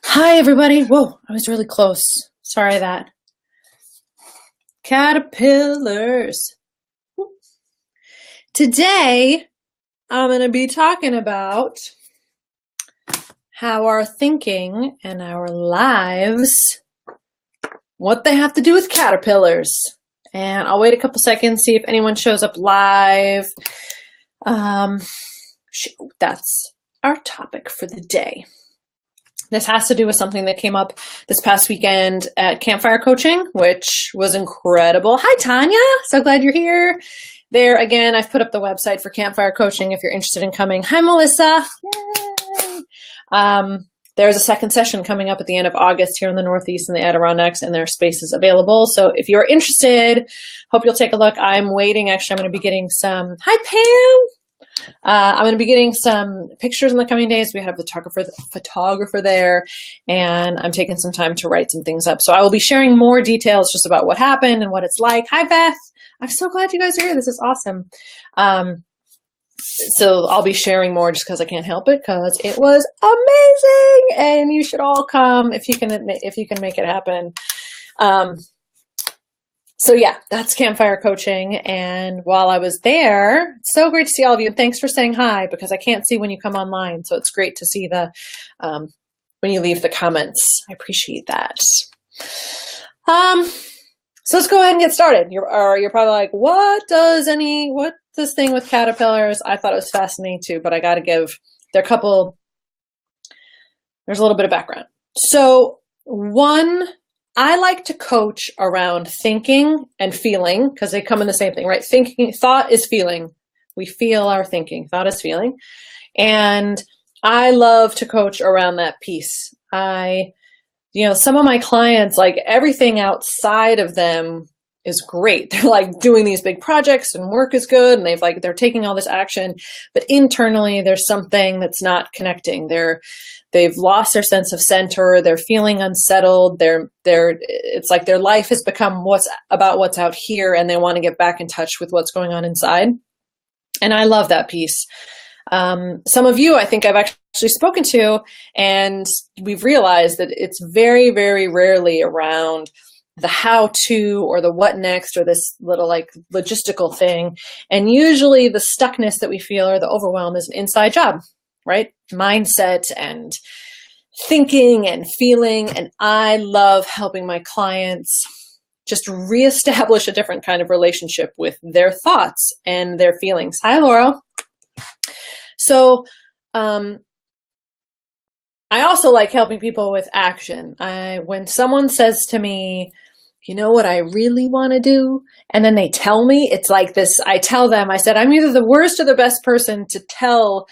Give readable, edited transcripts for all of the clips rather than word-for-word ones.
Hi, everybody. Whoa, I was really close. Sorry that. Caterpillars. Today, I'm going to be talking about how our thinking and our lives, what they have to do with caterpillars. And I'll wait a couple seconds, see if anyone shows up live. That's our topic for the day. This has to do with something that came up this past weekend at Campfire Coaching, which was incredible. Hi, Tanya. So glad you're here. There, again, I've put up the website for Campfire Coaching if you're interested in coming. Hi, Melissa. Yay. There's a second session coming up at the end of August here in the Northeast and the Adirondacks, and there are spaces available. So if you're interested, hope you'll take a look. I'm waiting. Actually, I'm going to be getting some. Hi, Pam. I'm going to be getting some pictures in the coming days. We have a photographer there, and I'm taking some time to write some things up. So I will be sharing more details just about what happened and what it's like. Hi, Beth. I'm so glad you guys are here. This is awesome. So I'll be sharing more just because I can't help it, because it was amazing, and you should all come if you can make it happen. So yeah, that's Campfire Coaching. And while I was there, it's so great to see all of you. And thanks for saying hi, because I can't see when you come online. So it's great to see when you leave the comments. I appreciate that. So let's go ahead and get started. You're probably like, what this thing with caterpillars? I thought it was fascinating too, but I got to give there's a little bit of background. So I like to coach around thinking and feeling, because they come in the same thing, right? Thought is feeling. We feel our thinking. Thought is feeling. And I love to coach around that piece. Some of my clients, like, everything outside of them is great. They're like doing these big projects and work is good, and they're taking all this action, but internally there's something that's not connecting. They've lost their sense of center. They're feeling unsettled. It's like their life has become what's out here, and they want to get back in touch with what's going on inside. And I love that piece. Some of you, I think I've actually spoken to, and we've realized that it's very, very rarely around the how-to or the what next or this little logistical thing. And usually the stuckness that we feel or the overwhelm is an inside job, right? Mindset and thinking and feeling. And I love helping my clients just reestablish a different kind of relationship with their thoughts and their feelings. Hi, Laura. So, I also like helping people with action. When someone says to me, you know what I really want to do? And then they tell me, it's like this. I tell them, I said, I'm either the worst or the best person to tell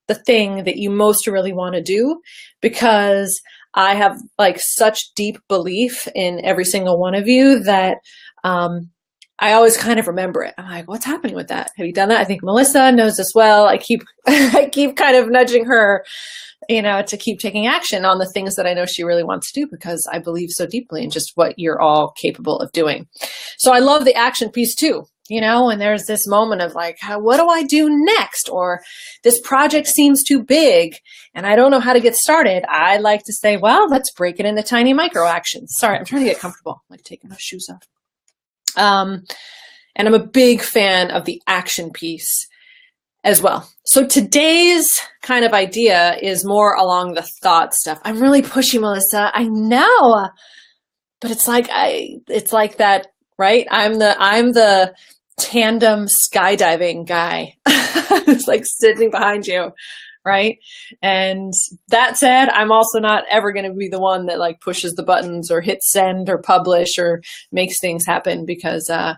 the thing that you most really want to do, because I have such deep belief in every single one of you that I always kind of remember it. I'm like, what's happening with that? Have you done that? I think Melissa knows this well. I keep kind of nudging her, to keep taking action on the things that I know she really wants to do, because I believe so deeply in just what you're all capable of doing. So I love the action piece too, and there's this moment of what do I do next? Or this project seems too big and I don't know how to get started. I like to say, well, let's break it into tiny micro actions. Sorry, I'm trying to get comfortable. I'm taking my shoes off. And I'm a big fan of the action piece as well. So today's kind of idea is more along the thought stuff. I'm really pushy, Melissa. I know, but it's like that, right? I'm the tandem skydiving guy. It's sitting behind you, right? And that said, I'm also not ever going to be the one that pushes the buttons or hits send or publish or makes things happen, because I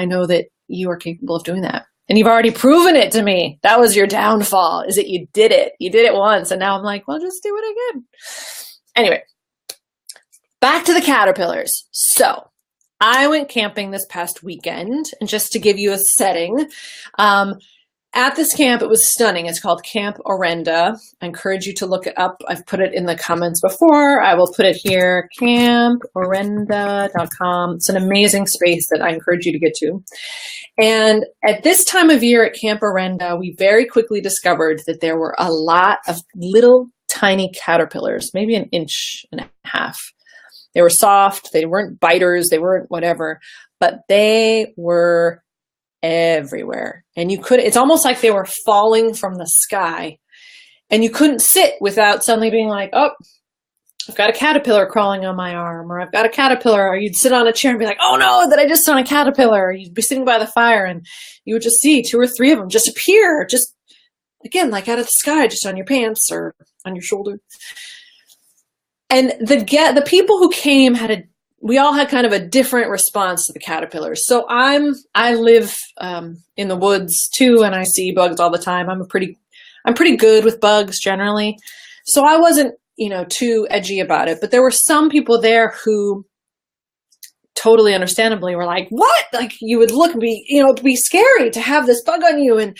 know that you are capable of doing that. And you've already proven it to me. That was your downfall, is that you did it. You did it once. And now I'm like, well, just do it again. Anyway, back to the caterpillars. So I went camping this past weekend, and just to give you a setting, at this camp, it was stunning. It's called Camp Orenda. I encourage you to look it up. I've put it in the comments before. I will put it here, camporenda.com. It's an amazing space that I encourage you to get to. And at this time of year at Camp Orenda, we very quickly discovered that there were a lot of little tiny caterpillars, maybe an inch and a half. They were soft. They weren't biters. They weren't whatever, but they were everywhere. And it's almost like they were falling from the sky, and you couldn't sit without suddenly being like, oh, I've got a caterpillar crawling on my arm, or I've got a caterpillar, or you'd sit on a chair and be like, oh no, that I just saw a caterpillar. Or you'd be sitting by the fire and you would just see 2 or 3 of them just appear, just again, like out of the sky, just on your pants or on your shoulder. And the people who came we all had kind of a different response to the caterpillars. So I live in the woods too, and I see bugs all the time. I'm pretty good with bugs generally. So I wasn't, too edgy about it, but there were some people there who totally understandably were like, what? Like, you would look and be, it'd be scary to have this bug on you, and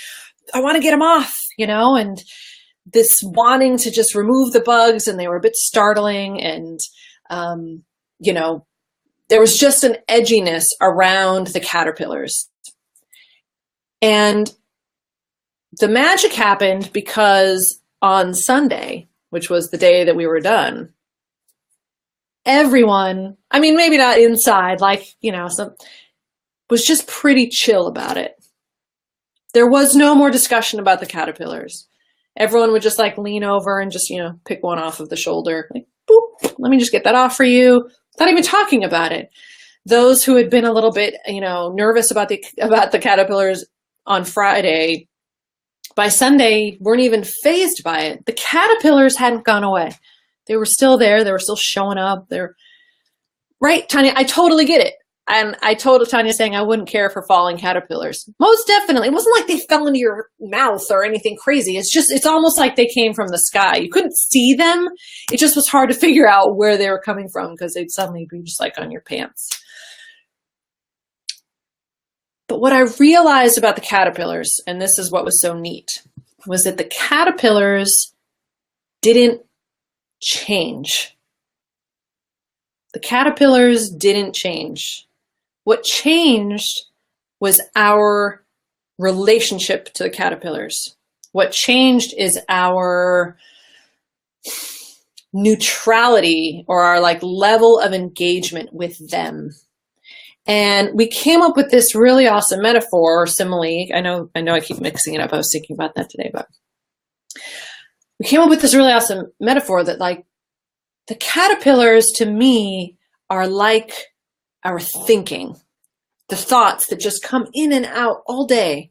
I want to get him off, and this wanting to just remove the bugs, and they were a bit startling. And, there was just an edginess around the caterpillars. And the magic happened because on Sunday, which was the day that we were done, everyone, I mean, maybe not inside, was just pretty chill about it. There was no more discussion about the caterpillars. Everyone would just lean over and just, pick one off of the shoulder. Like, boop, let me just get that off for you. Not even talking about it. Those who had been a little bit, nervous about the caterpillars on Friday, by Sunday weren't even fazed by it. The caterpillars hadn't gone away. They were still there. They were still showing up. Right, Tanya, I totally get it. And I told Tanya saying I wouldn't care for falling caterpillars. Most definitely. It wasn't like they fell into your mouth or anything crazy. It's almost like they came from the sky. You couldn't see them. It just was hard to figure out where they were coming from because they'd suddenly be just on your pants. But what I realized about the caterpillars, and this is what was so neat, was that the caterpillars didn't change. The caterpillars didn't change. What changed was our relationship to the caterpillars. What changed is our neutrality, or our level of engagement with them. And we came up with this really awesome metaphor or simile. I know I keep mixing it up. I was thinking about that today, but we came up with this really awesome metaphor that the caterpillars to me are like our thinking, the thoughts that just come in and out all day,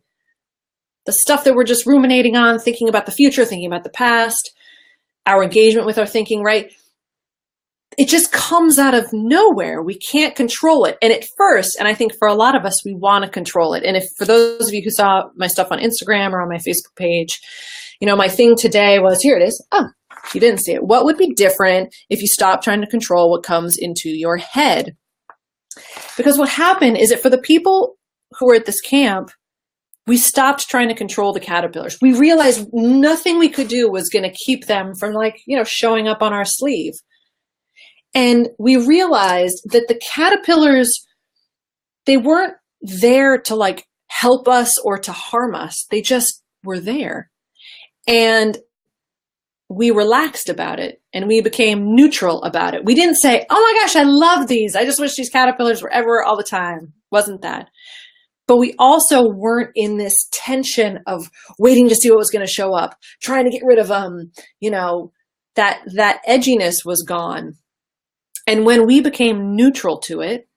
the stuff that we're just ruminating on, thinking about the future, thinking about the past, our engagement with our thinking, right? It just comes out of nowhere. We can't control it. And at first, and I think for a lot of us, we want to control it. And for those of you who saw my stuff on Instagram or on my Facebook page, my thing today was, here it is. Oh, you didn't see it. What would be different if you stopped trying to control what comes into your head? Because what happened is that for the people who were at this camp, we stopped trying to control the caterpillars. We realized nothing we could do was going to keep them from showing up on our sleeve. And we realized that the caterpillars, they weren't there to help us or to harm us. They just were there. And we relaxed about it, and we became neutral about it. We didn't say, oh my gosh, I love these. I just wish these caterpillars were everywhere all the time. Wasn't that. But we also weren't in this tension of waiting to see what was going to show up, trying to get rid of them. That edginess was gone. And when we became neutral to it,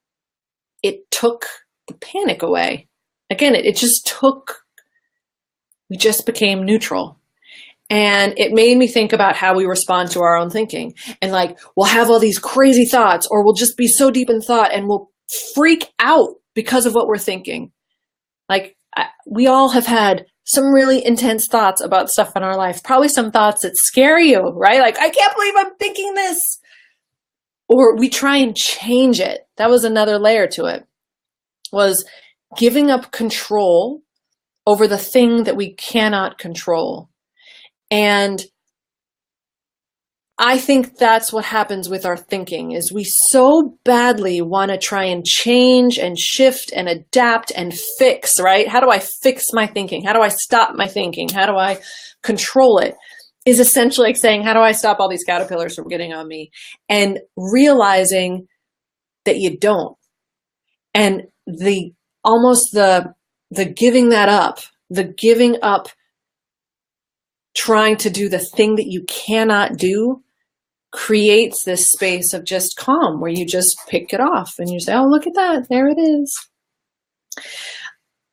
it took the panic away. Again, we just became neutral. And it made me think about how we respond to our own thinking. And we'll have all these crazy thoughts, or we'll just be so deep in thought and we'll freak out because of what we're thinking. We all have had some really intense thoughts about stuff in our life, probably some thoughts that scare you, right? I can't believe I'm thinking this. Or we try and change it. That was another layer to it, was giving up control over the thing that we cannot control. And I think that's what happens with our thinking, is we so badly want to try and change and shift and adapt and fix, right? How do I fix my thinking? How do I stop my thinking? How do I control it? is essentially like saying, how do I stop all these caterpillars from getting on me? And realizing that you don't. And the giving that up, the giving up trying to do the thing that you cannot do creates this space of just calm where you just pick it off and you say, oh, look at that. There it is.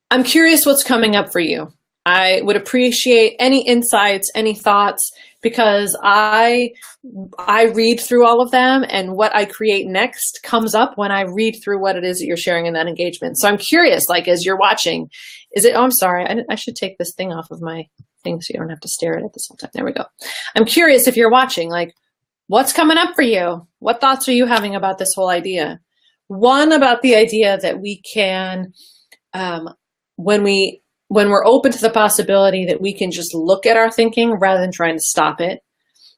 I'm curious what's coming up for you. I would appreciate any insights, any thoughts, because I read through all of them, and what I create next comes up when I read through what it is that you're sharing in that engagement. So I'm curious, like as you're watching, I'm sorry, I should take this thing off of my thing so you don't have to stare at it this whole time. There we go. I'm curious if you're watching, like what's coming up for you? What thoughts are you having about this whole idea? One, about the idea that we can, when we're open to the possibility that we can just look at our thinking rather than trying to stop it,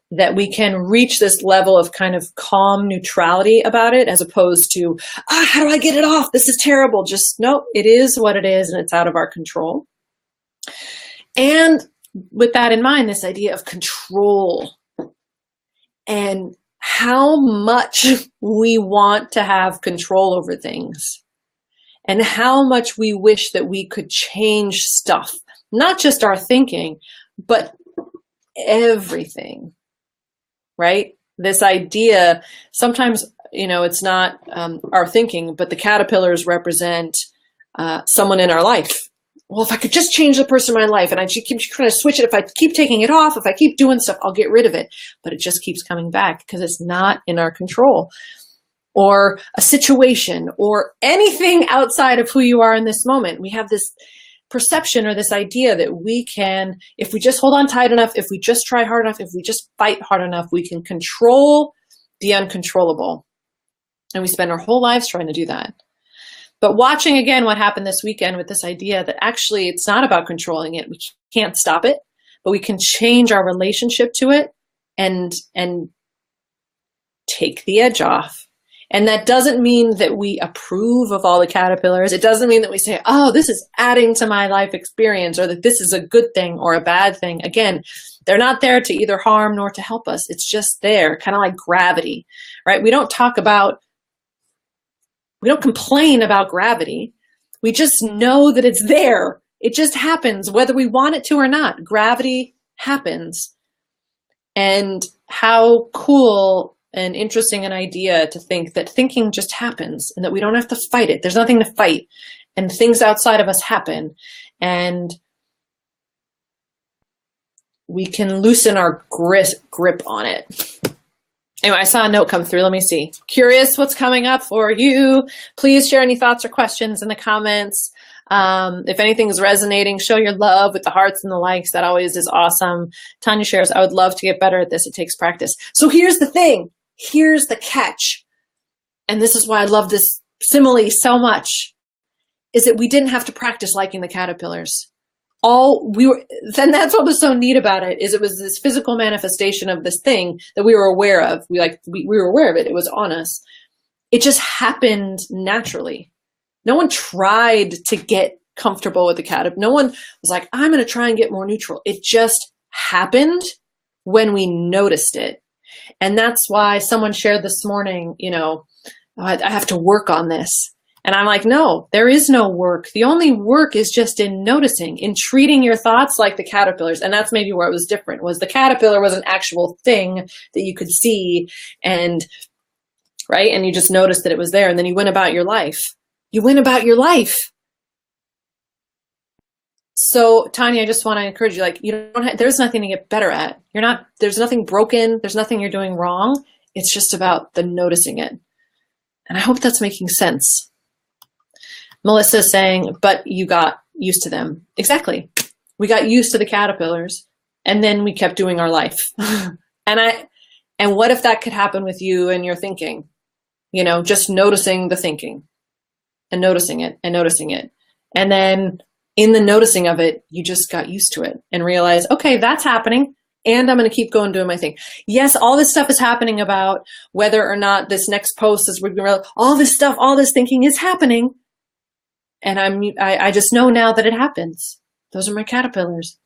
that we can reach this level of kind of calm neutrality about it, as opposed to, how do I get it off? This is terrible. Just, no, it is what it is, and it's out of our control. And with that in mind, this idea of control and how much we want to have control over things, and how much we wish that we could change stuff, not just our thinking, but everything, right? This idea, sometimes, it's not our thinking, but the caterpillars represent someone in our life. Well, if I could just change the person in my life, and I keep trying to switch it, if I keep taking it off, if I keep doing stuff, I'll get rid of it. But it just keeps coming back because it's not in our control. Or a situation, or anything outside of who you are in this moment. We have this perception or this idea that we can, if we just hold on tight enough, if we just try hard enough, if we just fight hard enough, we can control the uncontrollable. And we spend our whole lives trying to do that. But watching again what happened this weekend with this idea that actually it's not about controlling it. We can't stop it, but we can change our relationship to it and take the edge off. And that doesn't mean that we approve of all the caterpillars. It doesn't mean that we say, oh, this is adding to my life experience, or that this is a good thing or a bad thing. Again, they're not there to either harm nor to help us. It's just there, kind of like gravity, right? We don't complain about gravity. We just know that it's there. It just happens, whether we want it to or not. Gravity happens. And how cool and interesting an idea to think that thinking just happens and that we don't have to fight it. There's nothing to fight, and things outside of us happen, and we can loosen our grip on it. Anyway, I saw a note come through. Let me see. Curious what's coming up for you. Please share any thoughts or questions in the comments. If anything is resonating, show your love with the hearts and the likes. That always is awesome. Tanya shares, I would love to get better at this. It takes practice. So here's the thing. Here's the catch. And this is why I love this simile so much, is that we didn't have to practice liking the caterpillars. Then that's what was so neat about it, is it was this physical manifestation of this thing that we were aware of. We were aware of it. It was on us. It just happened naturally. No one tried to get comfortable with the caterpillar. No one was like, I'm going to try and get more neutral. It just happened when we noticed it. And that's why someone shared this morning, I have to work on this. And I'm like, no, there is no work. The only work is just in noticing, in treating your thoughts like the caterpillars. And that's maybe where it was different, was the caterpillar was an actual thing that you could see, and right. And you just noticed that it was there. And then you went about your life. You went about your life. So Tanya, I just want to encourage you, there's nothing to get better at. There's nothing broken. There's nothing you're doing wrong. It's just about the noticing it. And I hope that's making sense. Melissa's saying, but you got used to them. Exactly. We got used to the caterpillars, and then we kept doing our life. And what if that could happen with you and your thinking? Just noticing the thinking and noticing it and noticing it. And then in the noticing of it, you just got used to it and realized, okay, that's happening, and I'm going to keep going doing my thing. Yes, all this stuff is happening about whether or not this next post is, all this stuff, all this thinking is happening. And I just know now that it happens. Those are my caterpillars.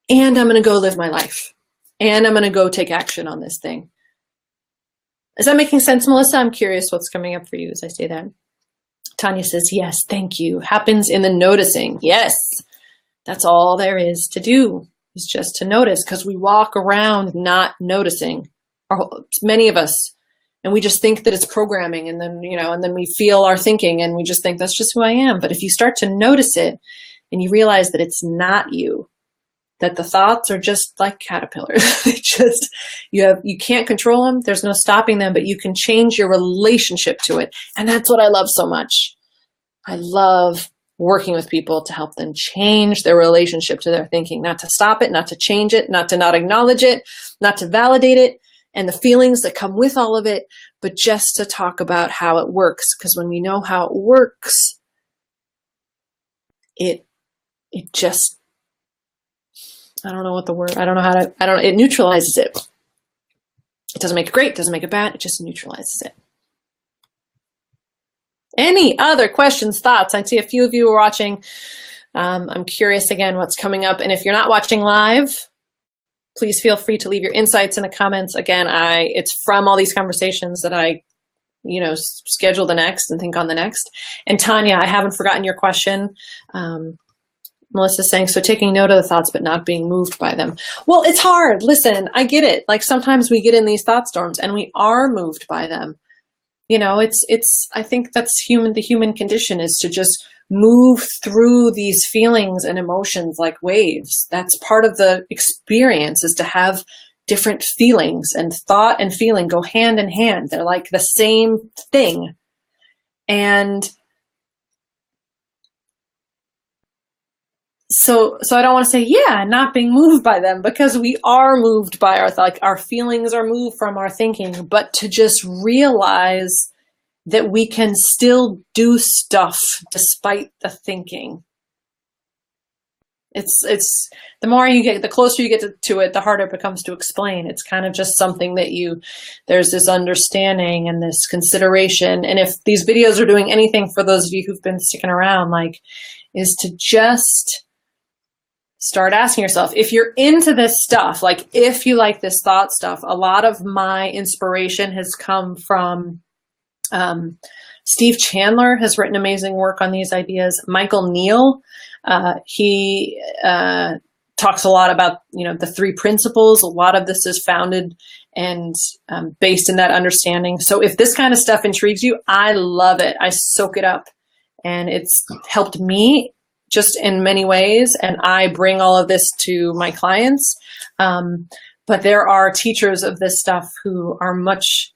And I'm going to go live my life. and I'm going to go take action on this thing. Is that making sense, Melissa? I'm curious what's coming up for you as I say that. Tanya says, yes, thank you. Happens in the noticing. Yes, that's all there is to do, is just to notice, because we walk around not noticing, or many of us, and we just think that it's programming, and then, and then we feel our thinking and we just think that's just who I am. But if you start to notice it and you realize that it's not you, that the thoughts are just like caterpillars. You can't control them. There's no stopping them, but you can change your relationship to it. And that's what I love so much. I love working with people to help them change their relationship to their thinking, not to stop it, not to change it, not to not acknowledge it, not to validate it and the feelings that come with all of it, but just to talk about how it works. Because when we know how it works, it just, I don't know what the word, it neutralizes it. It doesn't make it great, doesn't make it bad, it just neutralizes it. Any other questions, thoughts? I see a few of you are watching. I'm curious again what's coming up. And if you're not watching live, please feel free to leave your insights in the comments. Again, it's from all these conversations that I, schedule the next and think on the next. And Tanya, I haven't forgotten your question. Melissa's saying, so taking note of the thoughts, but not being moved by them. Well, it's hard. Listen, I get it. Like sometimes we get in these thought storms and we are moved by them. I think that's the human condition is to just move through these feelings and emotions like waves. That's part of the experience, is to have different feelings, and thought and feeling go hand in hand. They're like the same thing. And so I don't want to say, not being moved by them, because we are moved by our feelings are moved from our thinking, but to just realize that we can still do stuff despite the thinking. It's the closer you get to it, the harder it becomes to explain. It's kind of just something that there's this understanding and this consideration. And if these videos are doing anything for those of you who've been sticking around, is to just start asking yourself, if you're into this stuff, if you like this thought stuff. A lot of my inspiration has come from Steve Chandler has written amazing work on these ideas. Michael Neal, he talks a lot about, the three principles. A lot of this is founded and based in that understanding. So if this kind of stuff intrigues you, I love it. I soak it up, and it's helped me just in many ways. And I bring all of this to my clients. But there are teachers of this stuff who are much,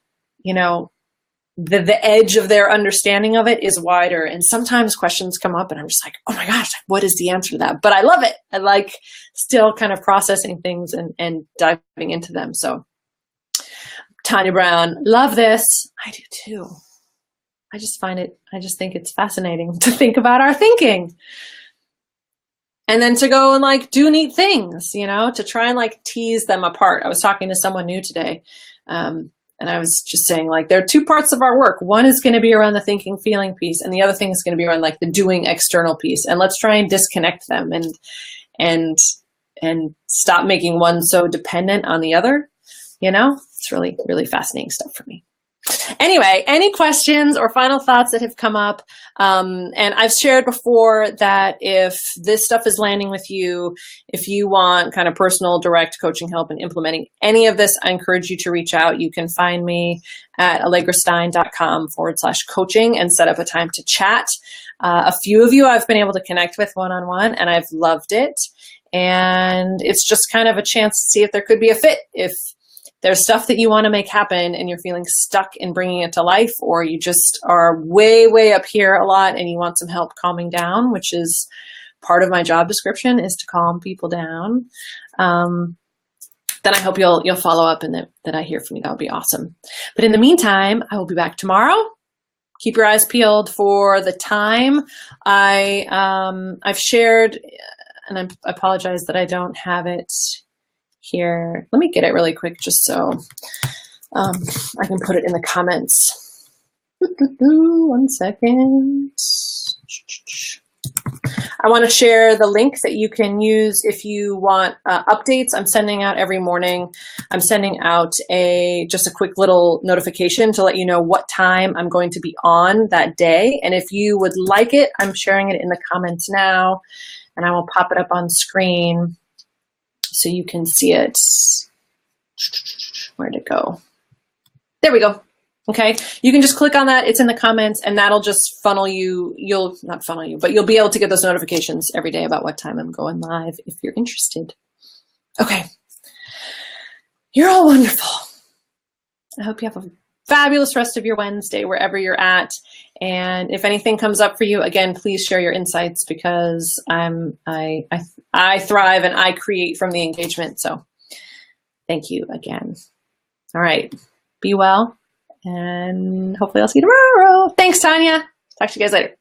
the edge of their understanding of it is wider. And sometimes questions come up and I'm just like, oh my gosh, what is the answer to that? But I love it. I like still kind of processing things and diving into them. So Tanya Brown, love this. I do too. I just think it's fascinating to think about our thinking. And then to go and do neat things, to try and tease them apart. I was talking to someone new today. And I was just saying, there are two parts of our work. One is going to be around the thinking, feeling piece, and the other thing is going to be around the doing external piece. And let's try and disconnect them and stop making one so dependent on the other. It's really, really fascinating stuff for me. Anyway, any questions or final thoughts that have come up? And I've shared before that if this stuff is landing with you, if you want kind of personal, direct coaching help in implementing any of this, I encourage you to reach out. You can find me at allegrastein.com/coaching and set up a time to chat. A few of you I've been able to connect with one-on-one, and I've loved it. And it's just kind of a chance to see if there could be a fit. If there's stuff that you want to make happen and you're feeling stuck in bringing it to life, or you just are way, way up here a lot and you want some help calming down, which is part of my job description, is to calm people down, then I hope you'll follow up and that I hear from you. That would be awesome. But in the meantime, I will be back tomorrow. Keep your eyes peeled for the time. I've shared, and I apologize that I don't have it here. Let me get it really quick just so I can put it in the comments. 1 second. I want to share the link that you can use if you want updates. I'm sending out every morning. I'm sending out just a quick little notification to let you know what time I'm going to be on that day. And if you would like it, I'm sharing it in the comments now, and I will pop it up on screen so you can see it. Where'd it go? There we go. Okay, you can just click on that. It's in the comments, and that'll just funnel you. Not funnel you, but you'll be able to get those notifications every day about what time I'm going live if you're interested. Okay, you're all wonderful. I hope you have a fabulous rest of your Wednesday wherever you're at. And if anything comes up for you, again, please share your insights, because I thrive and I create from the engagement. So thank you again. All right, be well. And hopefully I'll see you tomorrow. Thanks, Tanya. Talk to you guys later.